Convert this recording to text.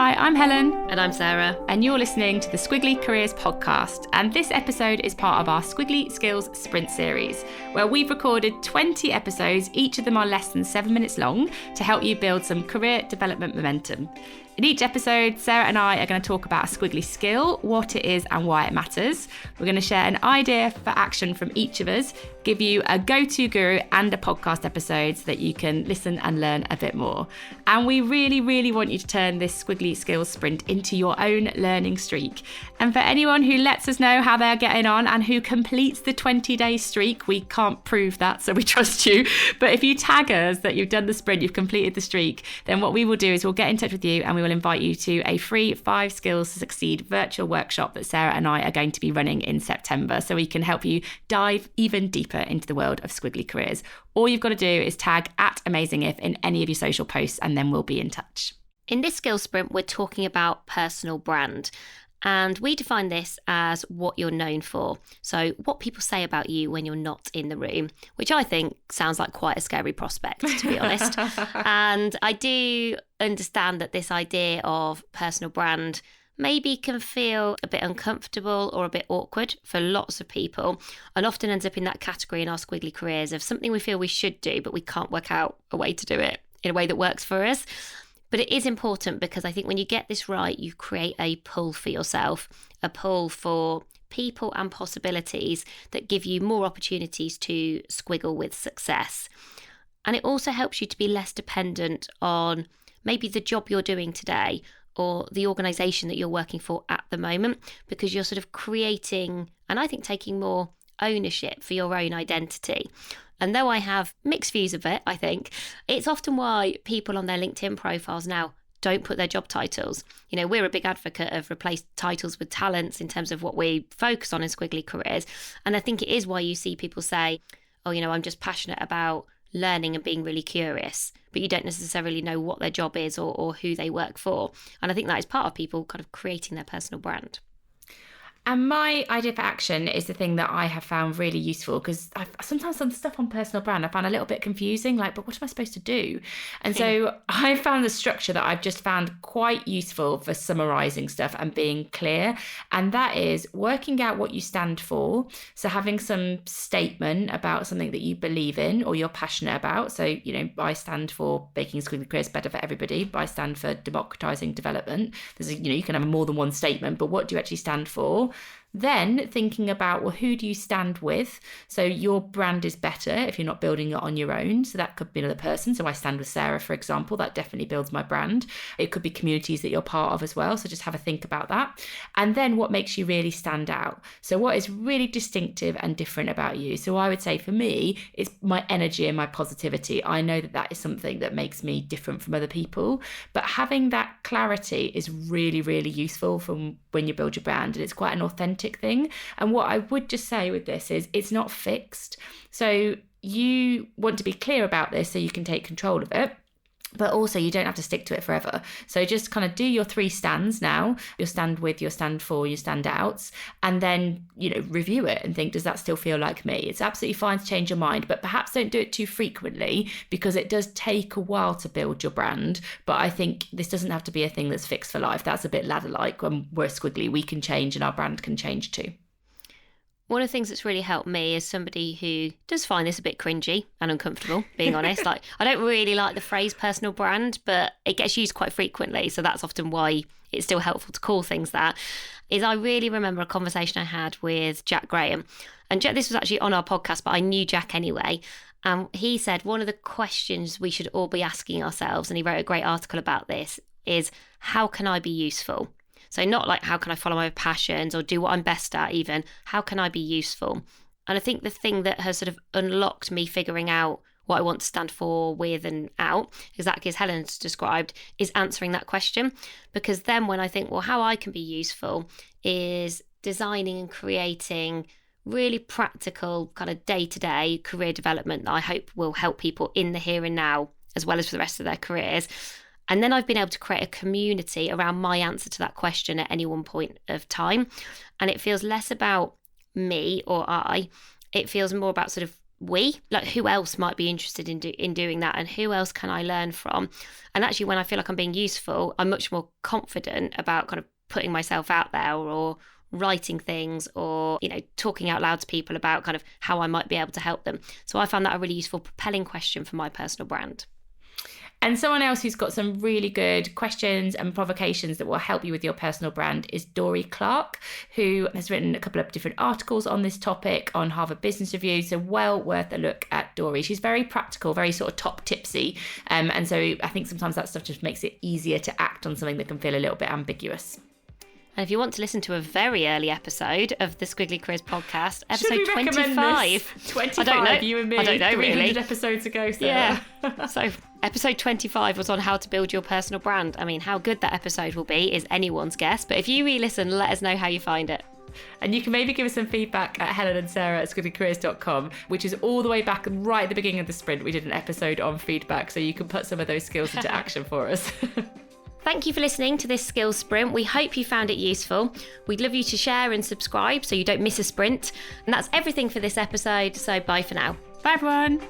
Hi, I'm Helen. And I'm Sarah. And you're listening to the Squiggly Careers podcast. And this episode is part of our Squiggly Skills Sprint series, where we've recorded 20 episodes. Each of them are less than 7 minutes long to help you build some career development momentum. In each episode, Sarah and I are going to talk about a squiggly skill, what it is and why it matters. We're going to share an idea for action from each of us, give you a go-to guru and a podcast episode so that you can listen and learn a bit more. And we really want you to turn this Squiggly Skills Sprint into your own learning streak. And for anyone who lets us know how they're getting on and who completes the 20-day streak, we can't prove that, so we trust you. But if you tag us that you've done the sprint, you've completed the streak, then what we will do is we'll get in touch with you and we will invite you to a free 5 Skills to Succeed virtual workshop that Sarah and I are going to be running in September, so we can help you dive even deeper into the world of squiggly careers. All you've got to do is tag @AmazingIf in any of your social posts and then we'll be in touch. In this skills sprint, we're talking about personal brand. And we define this as what you're known for. So what people say about you when you're not in the room, which I think sounds like quite a scary prospect, to be honest. And I do understand that this idea of personal brand maybe can feel a bit uncomfortable or a bit awkward for lots of people, and often ends up in that category in our squiggly careers of something we feel we should do, but we can't work out a way to do it in a way that works for us. But it is important because I think when you get this right, you create a pull for yourself, a pull for people and possibilities that give you more opportunities to squiggle with success. And it also helps you to be less dependent on maybe the job you're doing today or the organisation that you're working for at the moment, because you're sort of creating, and I think taking more ownership for your own identity. And though I have mixed views of it, I think, it's often why people on their LinkedIn profiles now don't put their job titles. You know, we're a big advocate of replace titles with talents in terms of what we focus on in squiggly careers. And I think it is why you see people say, oh, you know, I'm just passionate about learning and being really curious, but you don't necessarily know what their job is or who they work for. And I think that is part of people kind of creating their personal brand. And my idea for action is the thing that I have found really useful, because I've sometimes done stuff on personal brand I found a little bit confusing, like, but what am I supposed to do? And so I found the structure that I've just found quite useful for summarising stuff and being clear. And that is working out what you stand for. So having some statement about something that you believe in or you're passionate about. So, you know, I stand for making squiggly careers better for everybody. I stand for democratising development. There's, you know, you can have more than one statement, but what do you actually stand for? Then thinking about, well, who do you stand with? So your brand is better if you're not building it on your own. So that could be another person. So I stand with Sarah, for example. That definitely builds my brand. It could be communities that you're part of as well. So just have a think about that. And then what makes you really stand out? So what is really distinctive and different about you? So I would say for me, it's my energy and my positivity. I know that that is something that makes me different from other people. But having that clarity is really useful from when you build your brand. And it's quite an authentic thing. And what I would just say with this is it's not fixed. So you want to be clear about this so you can take control of it. But also you don't have to stick to it forever. So just kind of do your 3 stands now, your stand with, your stand for, your stand outs, and then, you know, review it and think, does that still feel like me? It's absolutely fine to change your mind, but perhaps don't do it too frequently because it does take a while to build your brand. But I think this doesn't have to be a thing that's fixed for life. That's a bit ladder-like. When we're squiggly, we can change and our brand can change too. One of the things that's really helped me is somebody who does find this a bit cringy and uncomfortable, being honest. Like, I don't really like the phrase personal brand, but it gets used quite frequently. So that's often why it's still helpful to call things that. Is I really remember a conversation I had with Jack Graham. And Jack, this was actually on our podcast, but I knew Jack anyway. And he said one of the questions we should all be asking ourselves, and he wrote a great article about this, is how can I be useful? So not like how can I follow my passions or do what I'm best at even, how can I be useful? And I think the thing that has sort of unlocked me figuring out what I want to stand for, with and out, exactly as Helen's described, is answering that question. Because then when I think, well, how I can be useful is designing and creating really practical kind of day-to-day career development that I hope will help people in the here and now, as well as for the rest of their careers. And then I've been able to create a community around my answer to that question at any one point of time. And it feels less about me or I. It feels more about sort of like who else might be interested in doing that, and who else can I learn from? And actually, when I feel like I'm being useful, I'm much more confident about kind of putting myself out there, or writing things, or, you know, talking out loud to people about kind of how I might be able to help them. So I found that a really useful propelling question for my personal brand. And someone else who's got some really good questions and provocations that will help you with your personal brand is Dory Clark, who has written a couple of different articles on this topic on Harvard Business Review. So well worth a look at Dory. She's very practical, very sort of top tipsy. And so I think sometimes that stuff just makes it easier to act on something that can feel a little bit ambiguous. And if you want to listen to a very early episode of the Squiggly Careers podcast, episode 25. 25, I don't know. You and me. I don't know, 300 really. episodes ago, Sarah. Yeah. So episode 25 was on how to build your personal brand. I mean, how good that episode will be is anyone's guess. But if you re-listen, let us know how you find it. And you can maybe give us some feedback at Helen and Sarah at squigglycareers.com, which is all the way back right at the beginning of the sprint. We did an episode on feedback, so you can put some of those skills into action for us. Thank you for listening to this skills sprint. We hope you found it useful. We'd love you to share and subscribe so you don't miss a sprint. And that's everything for this episode. So bye for now. Bye, everyone.